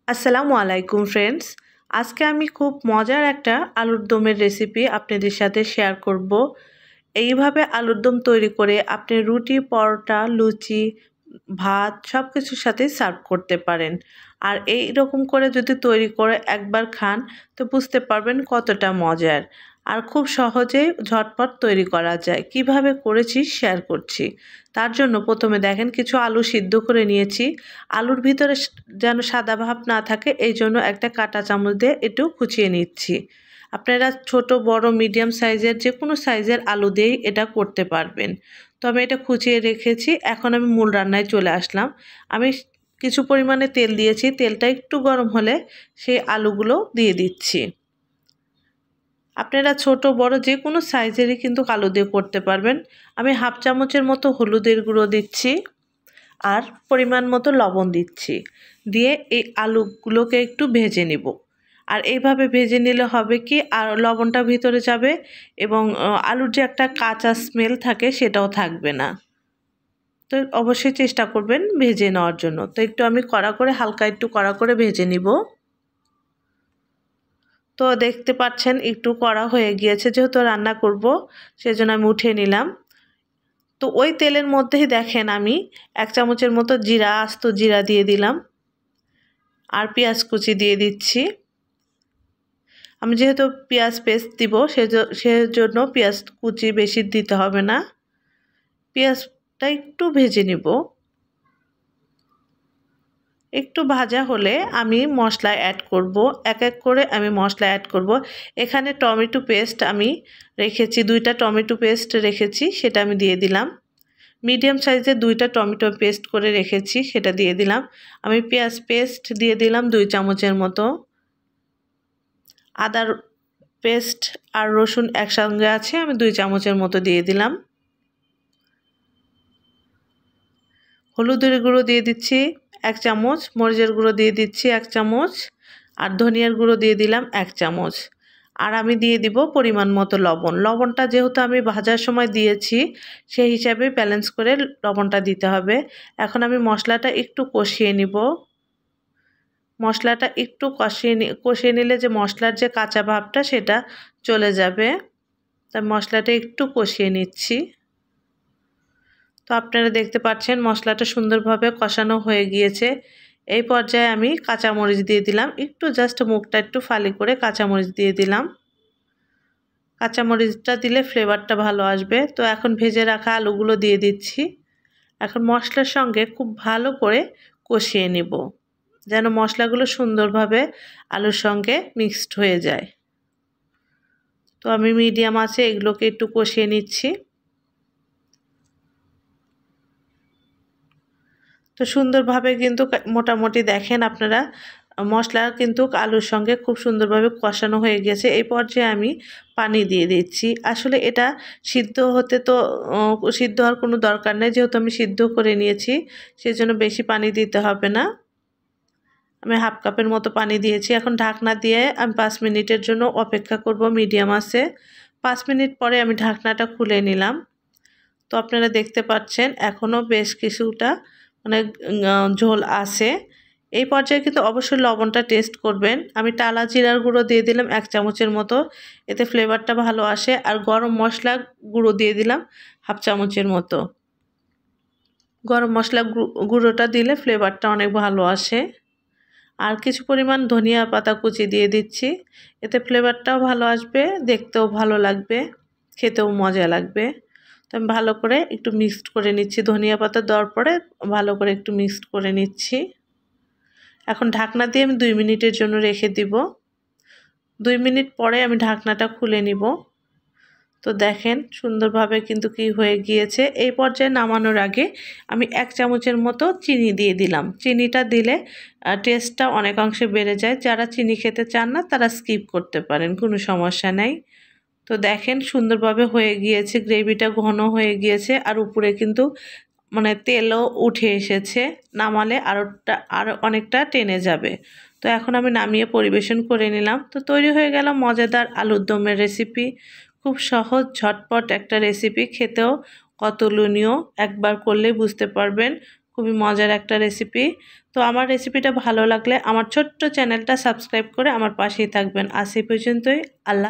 আসসালামু আলাইকুম ফ্রেন্ডস। আজকে আমি খুব মজার একটা আলুর দমের রেসিপি আপনাদের সাথে শেয়ার করব। এইভাবে আলুর দম তৈরি করে আপনি রুটি, পরোটা, লুচি, ভাত সব কিছুর সাথে সার্ভ করতে পারেন। আর এই রকম করে যদি তৈরি করে একবার খান তো বুঝতে পারবেন কতটা মজার। আর খুব সহজেই ঝটপট তৈরি করা যায়। কিভাবে করেছি শেয়ার করছি। তার জন্য প্রথমে দেখেন কিছু আলু সিদ্ধ করে নিয়েছি। আলুর ভিতরে যেন সাদা ভাব না থাকে এই জন্য একটা কাঁটা চামচ দিয়ে একটু কুচিয়ে নিচ্ছি। আপনারা ছোট বড় মিডিয়াম সাইজের যে কোনো সাইজের আলু দিয়েই এটা করতে পারবেন। তো আমি এটা কুচিয়ে রেখেছি। এখন আমি মূল রান্নায় চলে আসলাম। আমি কিছু পরিমাণে তেল দিয়েছি। তেলটা একটু গরম হলে সেই আলুগুলো দিয়ে দিচ্ছি। আপনারা ছোট বড় যে কোনো সাইজেরই কিন্তু আলু দিয়ে করতে পারবেন। আমি হাফ চামচের মতো হলুদের গুঁড়ো দিচ্ছি আর পরিমাণ মতো লবণ দিচ্ছি। দিয়ে এই আলুগুলোকে একটু ভেজে নিব। আর এইভাবে ভেজে নিলে হবে কি আর লবণটা ভিতরে যাবে এবং আলুর যে একটা কাঁচা স্মেল থাকে সেটাও থাকবে না। তো অবশ্যই চেষ্টা করবেন ভেজে নেওয়ার জন্য। তো একটু আমি হালকা একটু কড়া করে ভেজে নিব। তো দেখতে পাচ্ছেন একটু কড়া হয়ে গিয়েছে, যেহেতু রান্না করব সেজন্য আমি উঠিয়ে নিলাম। তো ওই তেলের মধ্যেই দেখেন আমি 1 চামচের মতো আস্ত জিরা দিয়ে দিলাম আর পেঁয়াজ কুচি দিয়ে দিচ্ছি। আমি যেহেতু পেঁয়াজ পেস্ট দিব সেজন্য পেঁয়াজ কুচি বেশি দিতে হবে না। পেঁয়াজটা একটু ভেজে নিব। একটু ভাজা হলে আমি মশলা অ্যাড করব। এক এক করে আমি মশলা অ্যাড করব। এখানে টমেটো পেস্ট আমি রেখেছি, 2টা টমেটো পেস্ট রেখেছি, সেটা আমি দিয়ে দিলাম। মিডিয়াম সাইজের 2টা টমেটো পেস্ট করে রেখেছি, সেটা দিয়ে দিলাম। আমি পেঁয়াজ পেস্ট দিয়ে দিলাম 2 চামচের মতো। আদা পেস্ট আর রসুন একসঙ্গে আছে, আমি 2 চামচের মতো দিয়ে দিলাম। হলুদের গুঁড়ো দিয়ে দিচ্ছি 1 চামচ, মরিচের গুঁড়ো দিয়ে দিচ্ছি 1 চামচ আর ধনিয়ার গুঁড়ো দিয়ে দিলাম 1 চামচ। আর আমি দিয়ে দিব পরিমাণ মতো লবণ। লবণটা যেহেতু আমি ভাজার সময় দিয়েছি সেই হিসাবে ব্যালেন্স করে লবণটা দিতে হবে। এখন আমি মশলাটা একটু কষিয়ে নিব। মশলাটা একটু কষিয়ে নিলে যে মশলার যে কাঁচা ভাবটা সেটা চলে যাবে। তাই মশলাটা একটু কষিয়ে নিচ্ছি। তো আপনারা দেখতে পাচ্ছেন মশলাটা সুন্দরভাবে কষানো হয়ে গিয়েছে। এই পর্যায়ে আমি কাঁচামরিচ দিয়ে দিলাম। একটু জাস্ট মুখটা একটু ফালি করে কাঁচামরিচ দিয়ে দিলাম। কাঁচামরিচটা দিলে ফ্লেভারটা ভালো আসবে। তো এখন ভেজে রাখা আলুগুলো দিয়ে দিচ্ছি। এখন মশলার সঙ্গে খুব ভালো করে কষিয়ে নিব, যেন মশলাগুলো সুন্দরভাবে আলুর সঙ্গে মিক্সড হয়ে যায়। তো আমি মিডিয়াম আঁচে এগুলোকে একটু কষিয়ে নিচ্ছি। তো সুন্দরভাবে কিন্তু মোটামুটি দেখেন আপনারা মশলা কিন্তু আলুর সঙ্গে খুব সুন্দরভাবে কষানো হয়ে গেছে। এই পর্যায়ে আমি পানি দিয়ে দিচ্ছি। আসলে এটা সিদ্ধ হওয়ার কোনো দরকার নেই, যেহেতু আমি সিদ্ধ করে নিয়েছি সেজন্য বেশি পানি দিতে হবে না। আমি হাফ কাপের মতো পানি দিয়েছি। এখন ঢাকনা দিয়ে আমি 5 মিনিটের জন্য অপেক্ষা করব মিডিয়াম আঁচে। 5 মিনিট পরে আমি ঢাকনাটা খুলে নিলাম। তো আপনারা দেখতে পাচ্ছেন এখনও বেশ কিছুটা ঝোল আছে। এই পর্যায়ে কিন্তু অবশ্যই লবণটা টেস্ট করবেন। আমি টালা জিরার গুঁড়ো দিয়ে দিলাম 1 চামচের মতো, এতে ফ্লেভারটা ভালো আসে। আর গরম মশলা গুঁড়ো দিয়ে দিলাম হাফ চামচের মতো। গরম মশলা গুঁড়োটা দিলে ফ্লেভারটা অনেক ভালো আসে। আর কিছু পরিমাণ ধনিয়া পাতা কুচি দিয়ে দিচ্ছি, এতে ফ্লেভারটাও ভালো আসবে, দেখতেও ভালো লাগবে, খেতেও মজা লাগবে। তো আমি ভালো করে একটু মিক্সড করে নিচ্ছি। ধনিয়া পাতা দেওয়ার পরে ভালো করে একটু মিক্সড করে নিচ্ছি। এখন ঢাকনা দিয়ে আমি 2 মিনিটের জন্য রেখে দিব। 2 মিনিট পরে আমি ঢাকনাটা খুলে নিব। তো দেখেন সুন্দরভাবে কিন্তু কি হয়ে গিয়েছে। এই পর্যায়ে নামানোর আগে আমি 1 চামচের মতো চিনি দিয়ে দিলাম। চিনিটা দিলে টেস্টটা অনেকাংশে বেড়ে যায়। যারা চিনি খেতে চান না তারা স্কিপ করতে পারেন, কোনো সমস্যা নেই। তো দেখেন সুন্দরভাবে হয়ে গিয়েছে, গ্রেভিটা ঘন হয়ে গিয়েছে আর উপরে কিন্তু তেলও উঠে এসেছে। নামালে আরও অনেকটা টেনে যাবে। তো এখন আমি নামিয়ে পরিবেশন করে নিলাম। তো তৈরি হয়ে গেল মজাদার আলুর দমের রেসিপি। খুব সহজ ঝটপট একটা রেসিপি, খেতেও কত লোভনীয়, একবার করলেই বুঝতে পারবেন খুবই মজার একটা রেসিপি। তো আমার রেসিপিটা ভালো লাগলে আমার ছোট্ট চ্যানেলটা সাবস্ক্রাইব করে আমার পাশেই থাকবেন। আজ এই পর্যন্তই। আল্লাহ।